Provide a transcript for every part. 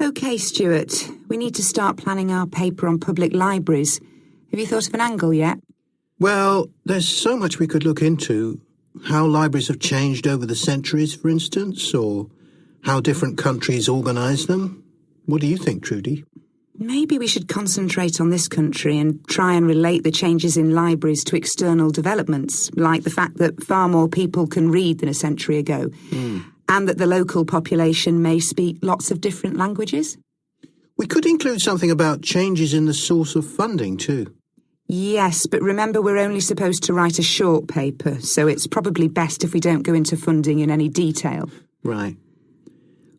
OK, Stuart. We need to start planning our paper on public libraries. Have you thought of an angle yet? Well, there's so much we could look into. How libraries have changed over the centuries, for instance, or how different countries organise them. What do you think, Trudy? Maybe we should concentrate on this country and try and relate the changes in libraries to external developments, like the fact that far more people can read than a century ago, and that the local population may speak lots of different languages. We could include something about changes in the source of funding, too. Yes, but remember we're only supposed to write a short paper, so it's probably best if we don't go into funding in any detail. Right.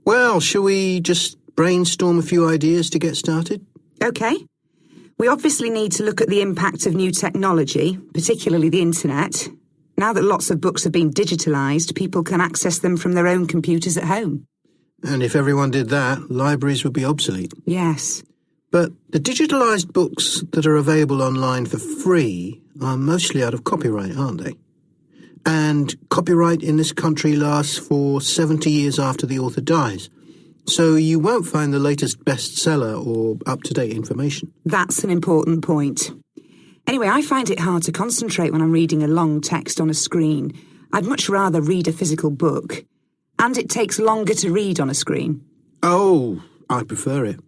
Well, shall we just brainstorm a few ideas to get started? OK. We obviously need to look at the impact of new technology, particularly the internet. Now that lots of books have been digitalised, people can access them from their own computers at home. And if everyone did that, libraries would be obsolete. Yes. But the digitalised books that are available online for free are mostly out of copyright, aren't they? And copyright in this country lasts for 70 years after the author dies. So you won't find the latest bestseller or up-to-date information. That's an important point. Anyway, I find it hard to concentrate when I'm reading a long text on a screen. I'd much rather read a physical book. And it takes longer to read on a screen. Oh, I prefer it.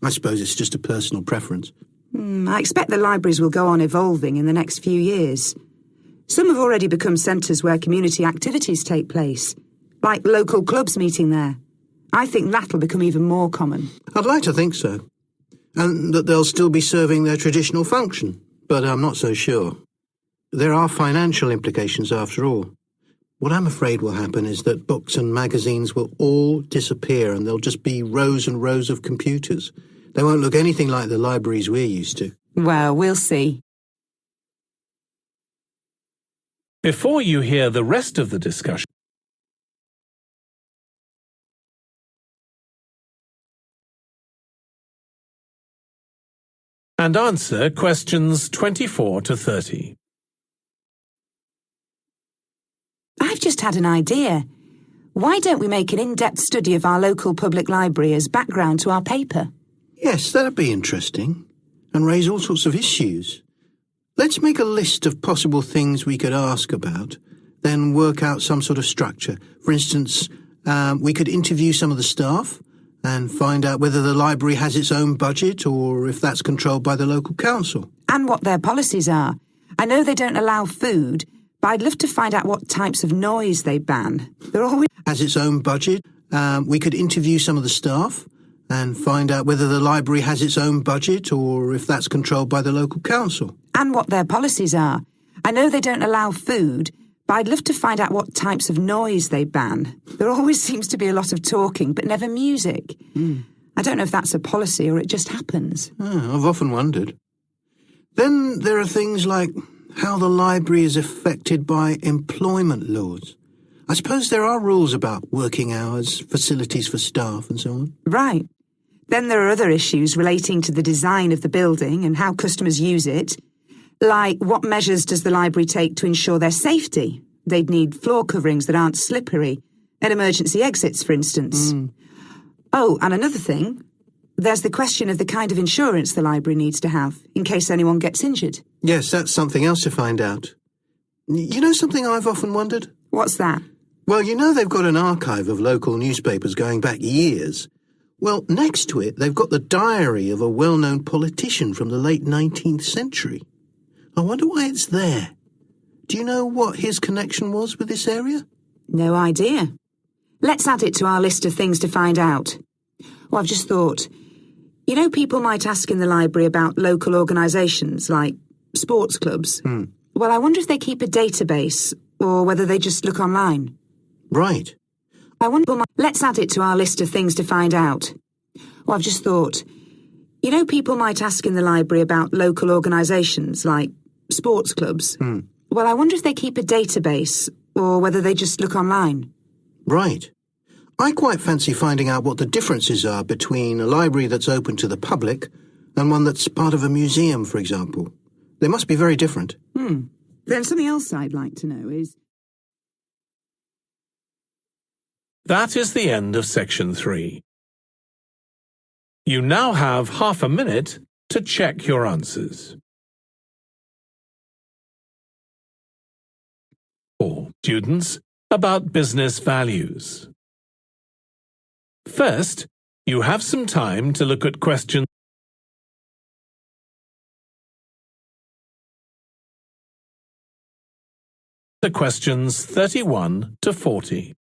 I suppose it's just a personal preference. I expect the libraries will go on evolving in the next few years. Some have already become centres where community activities take place, like local clubs meeting there. I think that'll become even more common. I'd like to think so. And that they'll still be serving their traditional function, but I'm not so sure. There are financial implications after all. What I'm afraid will happen is that books and magazines will all disappear and there'll just be rows and rows of computers. They won't look anything like the libraries we're used to. Well, we'll see. Before you hear the rest of the discussion, and answer questions 24 to 30. I've just had an idea. Why don't we make an in-depth study of our local public library as background to our paper? Yes, that'd be interesting. And raise all sorts of issues. Let's make a list of possible things we could ask about, then work out some sort of structure. For instance, we could interview some of the staff and find out whether the library has its own budget or if that's controlled by the local council. And what their policies are. I know they don't allow food, but I'd love to find out what types of noise they ban. They're always... Has its own budget. We could interview some of the staff and find out whether the library has its own budget or if that's controlled by the local council. And what their policies are. I know they don't allow food, but I'd love to find out what types of noise they ban. There always seems to be a lot of talking, but never music. I don't know if that's a policy or it just happens. I've often wondered. Then there are things like how the library is affected by employment laws. I suppose there are rules about working hours, facilities for staff and so on. Right. Then there are other issues relating to the design of the building and how customers use it. Like, what measures does the library take to ensure their safety? They'd need floor coverings that aren't slippery, and emergency exits, for instance. Oh, and another thing, there's the question of the kind of insurance the library needs to have, in case anyone gets injured. Yes, that's something else to find out. You know something I've often wondered? What's that? Well, you know they've got an archive of local newspapers going back years. Well, next to it, they've got the diary of a well-known politician from the late 19th century. I wonder why it's there. Do you know what his connection was with this area? No idea. Let's add it to our list of things to find out. Well, I've just thought, you know, people might ask in the library about local organisations like sports clubs. Well, I wonder if they keep a database or whether they just look online. Right. Let's add it to our list of things to find out. Well, I've just thought, you know, people might ask in the library about local organisations like sports clubs. Well, I wonder if they keep a database or whether they just look online. Right. I quite fancy finding out what the differences are between a library that's open to the public and one that's part of a museum, for example. They must be very different. Then something else I'd like to know is... that is the end of section 3. You now have half a minute to check your answers. 4. Students, about business values. First, you have some time to look at questions to questions 31 to 40.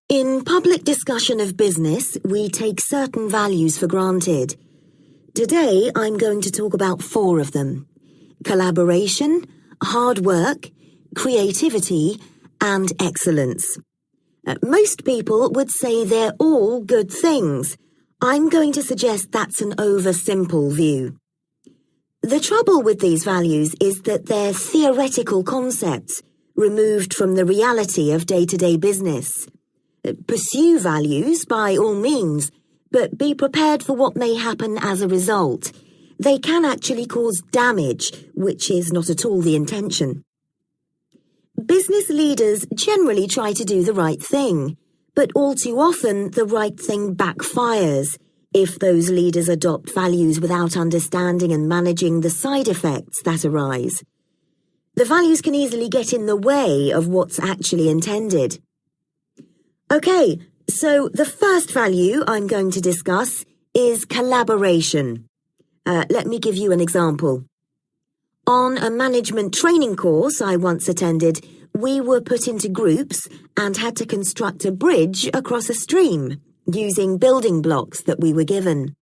In public discussion of business, we take certain values for granted. Today, I'm going to talk about 4 of them: collaboration, hard work, creativity, and excellence. Most people would say they're all good things. I'm going to suggest that's an oversimple view. The trouble with these values is that they're theoretical concepts, removed from the reality of day-to-day business. Pursue values by all means, but be prepared for what may happen as a result. They can actually cause damage, which is not at all the intention. Business leaders generally try to do the right thing, but all too often the right thing backfires if those leaders adopt values without understanding and managing the side effects that arise. The values can easily get in the way of what's actually intended. Okay, so the first value I'm going to discuss is collaboration. Let me give you an example. On a management training course I once attended, we were put into groups and had to construct a bridge across a stream using building blocks that we were given.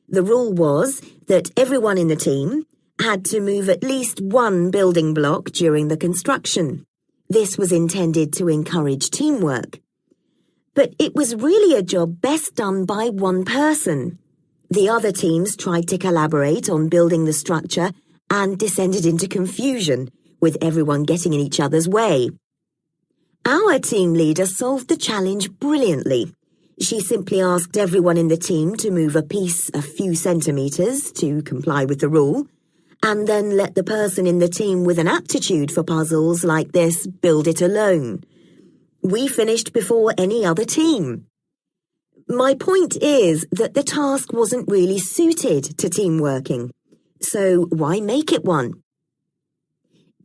The rule was that everyone in the team had to move at least one building block during the construction. This was intended to encourage teamwork. But it was really a job best done by one person. The other teams tried to collaborate on building the structure and descended into confusion, with everyone getting in each other's way. Our team leader solved the challenge brilliantly. She simply asked everyone in the team to move a piece a few centimeters to comply with the rule, and then let the person in the team with an aptitude for puzzles like this build it alone. We finished before any other team. My point is that the task wasn't really suited to team working, so why make it one?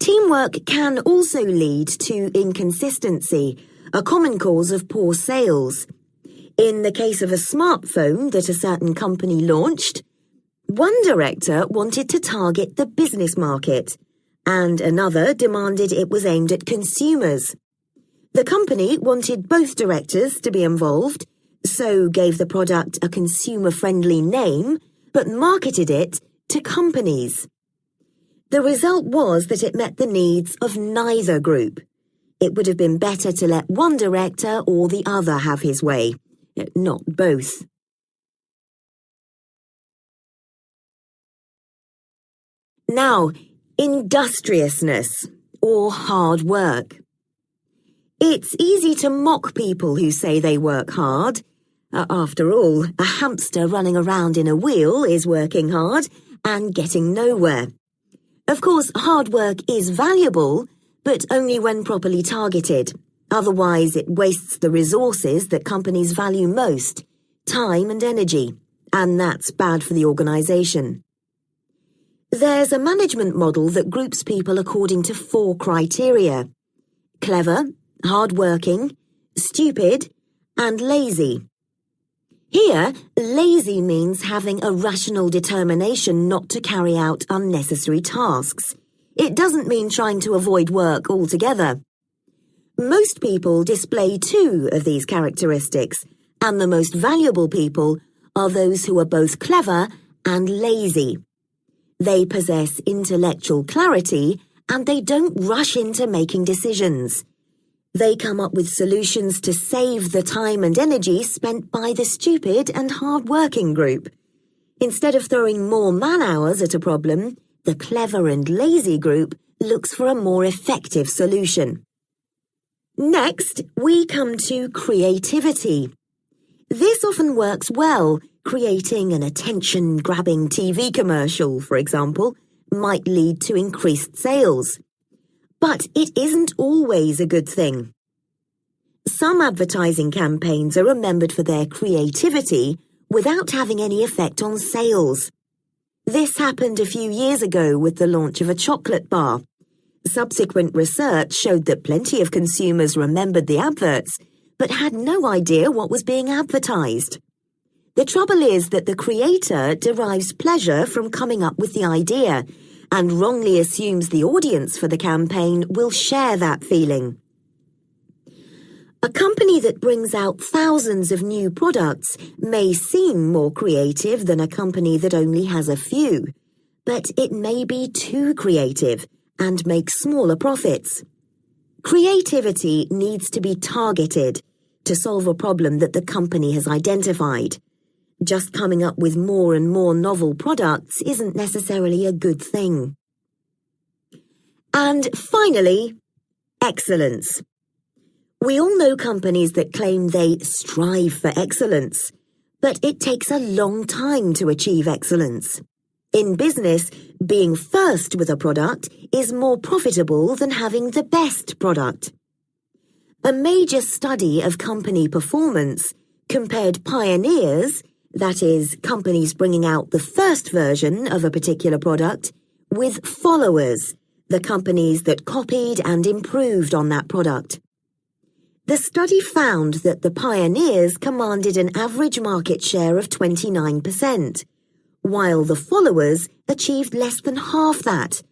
Teamwork can also lead to inconsistency, a common cause of poor sales. In the case of a smartphone that a certain company launched, one director wanted to target the business market, and another demanded it was aimed at consumers. The company wanted both directors to be involved, so gave the product a consumer-friendly name, but marketed it to companies. The result was that it met the needs of neither group. It would have been better to let one director or the other have his way, not both. Now, industriousness, or hard work. It's easy to mock people who say they work hard. After all, a hamster running around in a wheel is working hard and getting nowhere. Of course, hard work is valuable, but only when properly targeted. Otherwise, it wastes the resources that companies value most, time and energy, and that's bad for the organization. There's a management model that groups people according to 4 criteria: clever, hard-working, stupid, and lazy. Here, lazy means having a rational determination not to carry out unnecessary tasks. It doesn't mean trying to avoid work altogether. Most people display 2 of these characteristics, and the most valuable people are those who are both clever and lazy. They possess intellectual clarity, and they don't rush into making decisions. They come up with solutions to save the time and energy spent by the stupid and hard-working group. Instead of throwing more man-hours at a problem, the clever and lazy group looks for a more effective solution. Next, we come to creativity. This often works well. Creating an attention-grabbing TV commercial, for example, might lead to increased sales. But it isn't always a good thing. Some advertising campaigns are remembered for their creativity without having any effect on sales. This happened a few years ago with the launch of a chocolate bar. Subsequent research showed that plenty of consumers remembered the adverts, but had no idea what was being advertised. The trouble is that the creator derives pleasure from coming up with the idea, and wrongly assumes the audience for the campaign will share that feeling. A company that brings out thousands of new products may seem more creative than a company that only has a few, but it may be too creative and make smaller profits. Creativity needs to be targeted to solve a problem that the company has identified. Just coming up with more and more novel products isn't necessarily a good thing. And finally, excellence. We all know companies that claim they strive for excellence, but it takes a long time to achieve excellence. In business, being first with a product is more profitable than having the best product. A major study of company performance compared pioneers, that is, companies bringing out the first version of a particular product, with followers, the companies that copied and improved on that product. The study found that the pioneers commanded an average market share of 29%, while the followers achieved less than half that,